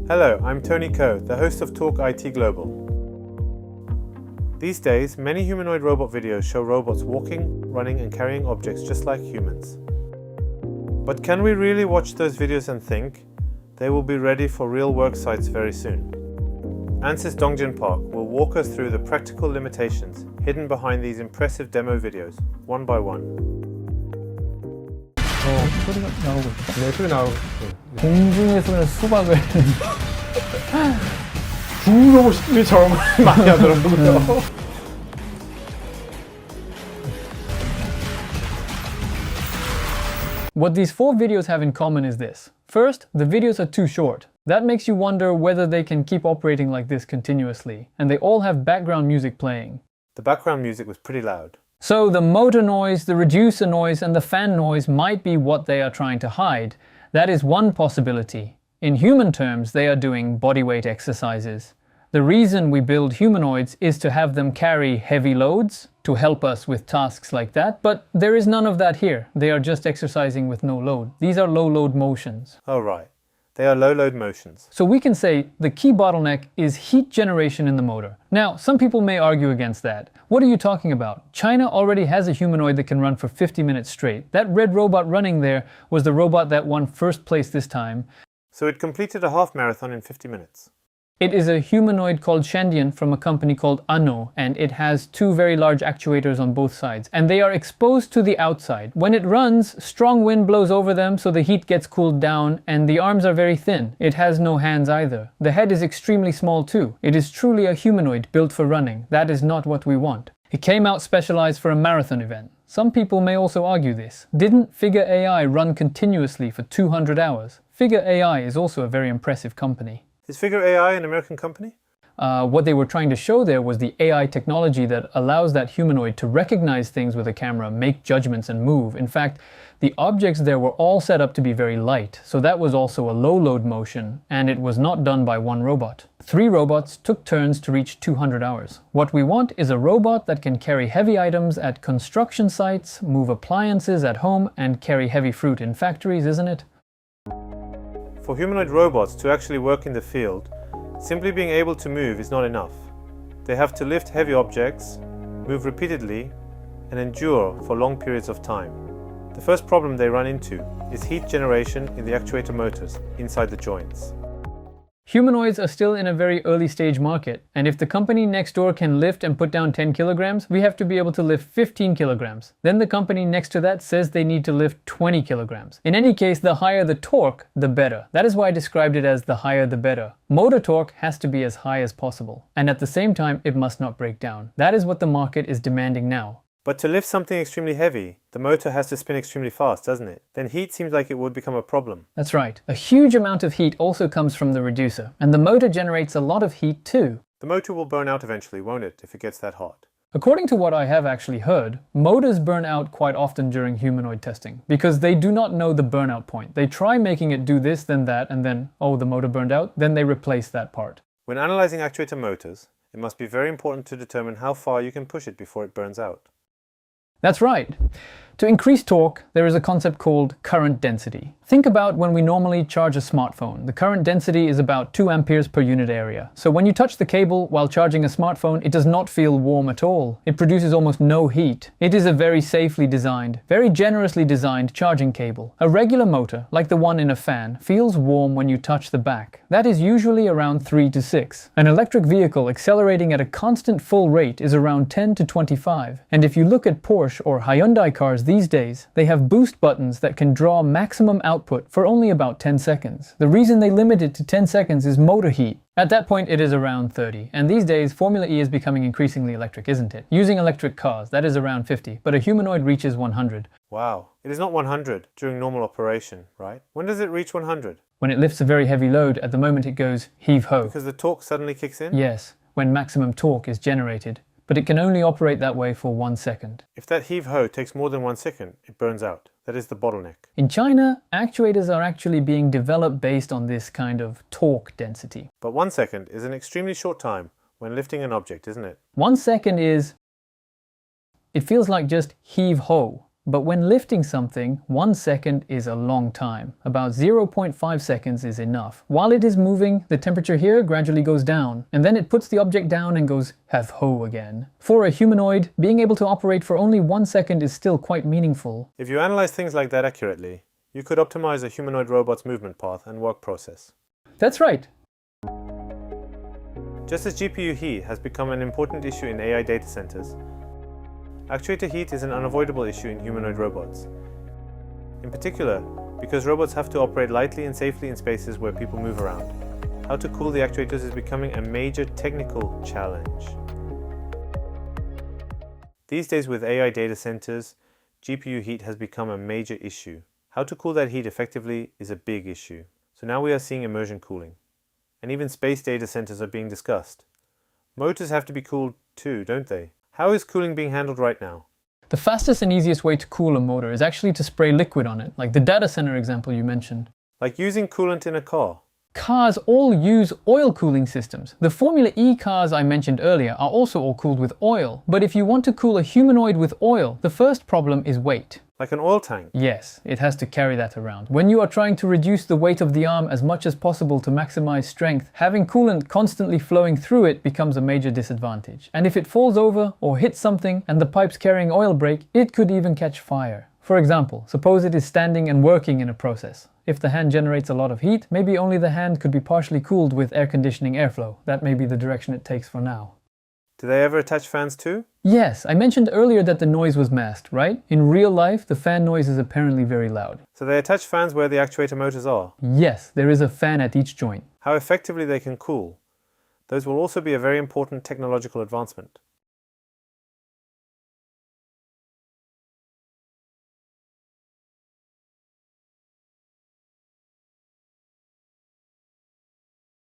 Hello, I'm Tony Koh, the host of TalkIT Global. These days, many humanoid robot videos show robots walking, running and carrying objects just like humans. But can we really watch those videos and think they will be ready for real work sites very soon? Ansys Dongjin Park will walk us through the practical limitations hidden behind these impressive demo videos, one by one. 소리가 나오고 있다. 네, 소리 나오고 있어요. 공중에서는 수박을 중로봇이 저런 걸 많이 하더라고요. What these 4 videos have in common is this. First, the videos are too short. That makes you wonder whether they can keep operating like this continuously. And they all have background music playing. The background music was pretty loud. So the motor noise, the reducer noise, and the fan noise might be what they are trying to hide. That is one possibility. In human terms, they are doing bodyweight exercises. The reason we build humanoids is to have them carry heavy loads, to help us with tasks like that, but there is none of that here. They are just exercising with no load. These are low load motions. Oh right, they are low load motions. So we can say the key bottleneck is heat generation in the motor. Now, some people may argue against that. What are you talking about? China already has a humanoid that can run for 50 minutes straight. That red robot running there was the robot that won first place this time. So it completed a half marathon in 50 minutes. It is a humanoid called Shandian from a company called Ano, and it has 2 very large actuators on both sides, and they are exposed to the outside. When it runs, strong wind blows over them, so the heat gets cooled down, and the arms are very thin. It has no hands either. The head is extremely small too. It is truly a humanoid built for running. That is not what we want. It came out specialized for a marathon event. Some people may also argue this. Didn't Figure AI run continuously for 200 hours? Figure AI is also a very impressive company. Is Figure AI an American company? What they were trying to show there was the AI technology that allows that humanoid to recognize things with a camera, make judgments and move. In fact, the objects there were all set up to be very light, so that was also a low load motion, and it was not done by one robot. 3 robots took turns to reach 200 hours. What we want is a robot that can carry heavy items at construction sites, move appliances at home, and carry heavy fruit in factories, isn't it? For humanoid robots to actually work in the field, simply being able to move is not enough. They have to lift heavy objects, move repeatedly, and endure for long periods of time. The first problem they run into is heat generation in the actuator motors inside the joints. Humanoids are still in a very early stage market, and if the company next door can lift and put down 10 kilograms, we have to be able to lift 15 kilograms. Then the company next to that says they need to lift 20 kilograms. In any case, the higher the torque, the better. That is why I described it as the higher the better. Motor torque has to be as high as possible, and at the same time, it must not break down. That is what the market is demanding now. But to lift something extremely heavy, the motor has to spin extremely fast, doesn't it? Then heat seems like it would become a problem. That's right. A huge amount of heat also comes from the reducer, and the motor generates a lot of heat too. The motor will burn out eventually, won't it, if it gets that hot? According to what I have actually heard, motors burn out quite often during humanoid testing, because they do not know the burnout point. They try making it do this, then that, and then, oh, the motor burned out, then they replace that part. When analyzing actuator motors, it must be very important to determine how far you can push it before it burns out. That's right. To increase torque, there is a concept called current density. Think about when we normally charge a smartphone. The current density is about 2 amperes per unit area. So when you touch the cable while charging a smartphone, it does not feel warm at all. It produces almost no heat. It is a very safely designed, very generously designed charging cable. A regular motor, like the one in a fan, feels warm when you touch the back. That is usually around 3 to 6. An electric vehicle accelerating at a constant full rate is around 10 to 25. And if you look at Porsche or Hyundai cars these days, they have boost buttons that can draw maximum output for only about 10 seconds. The reason they limit it to 10 seconds is motor heat. At that point it is around 30, and these days Formula E is becoming increasingly electric, isn't it? Using electric cars, that is around 50, but a humanoid reaches 100. Wow, it is not 100 during normal operation, right? When does it reach 100? When it lifts a very heavy load, at the moment it goes heave-ho. Because the torque suddenly kicks in? Yes, when maximum torque is generated. But it can only operate that way for 1 second. If that heave-ho takes more than 1 second, it burns out. That is the bottleneck. In China, actuators are actually being developed based on this kind of torque density. But 1 second is an extremely short time when lifting an object, isn't it? 1 second is... it feels like just heave-ho. but when lifting something, 1 second is a long time. About 0.5 seconds is enough. While it is moving, the temperature here gradually goes down, and then it puts the object down and goes have-ho again. For a humanoid, being able to operate for only 1 second is still quite meaningful. If you analyze things like that accurately, you could optimize a humanoid robot's movement path and work process. That's right. Just as GPU heat has become an important issue in AI data centers, actuator heat is an unavoidable issue in humanoid robots. In particular, because robots have to operate lightly and safely in spaces where people move around. How to cool the actuators is becoming a major technical challenge. These days with AI data centers, GPU heat has become a major issue. How to cool that heat effectively is a big issue. So now we are seeing immersion cooling. And even space data centers are being discussed. Motors have to be cooled too, don't they? How is cooling being handled right now? The fastest and easiest way to cool a motor is actually to spray liquid on it, like the data center example you mentioned. Like using coolant in a car. Cars all use oil cooling systems. The Formula E cars I mentioned earlier are also all cooled with oil. But if you want to cool a humanoid with oil, the first problem is weight. Like an oil tank? Yes, it has to carry that around. When you are trying to reduce the weight of the arm as much as possible to maximize strength, having coolant constantly flowing through it becomes a major disadvantage. And if it falls over or hits something and the pipes carrying oil break, it could even catch fire. For example, suppose it is standing and working in a process. If the hand generates a lot of heat, maybe only the hand could be partially cooled with air conditioning airflow. That may be the direction it takes for now. Do they ever attach fans too? Yes, I mentioned earlier that the noise was masked, right? In real life, the fan noise is apparently very loud. So they attach fans where the actuator motors are? Yes, there is a fan at each joint. How effectively they can cool. Those will also be a very important technological advancement.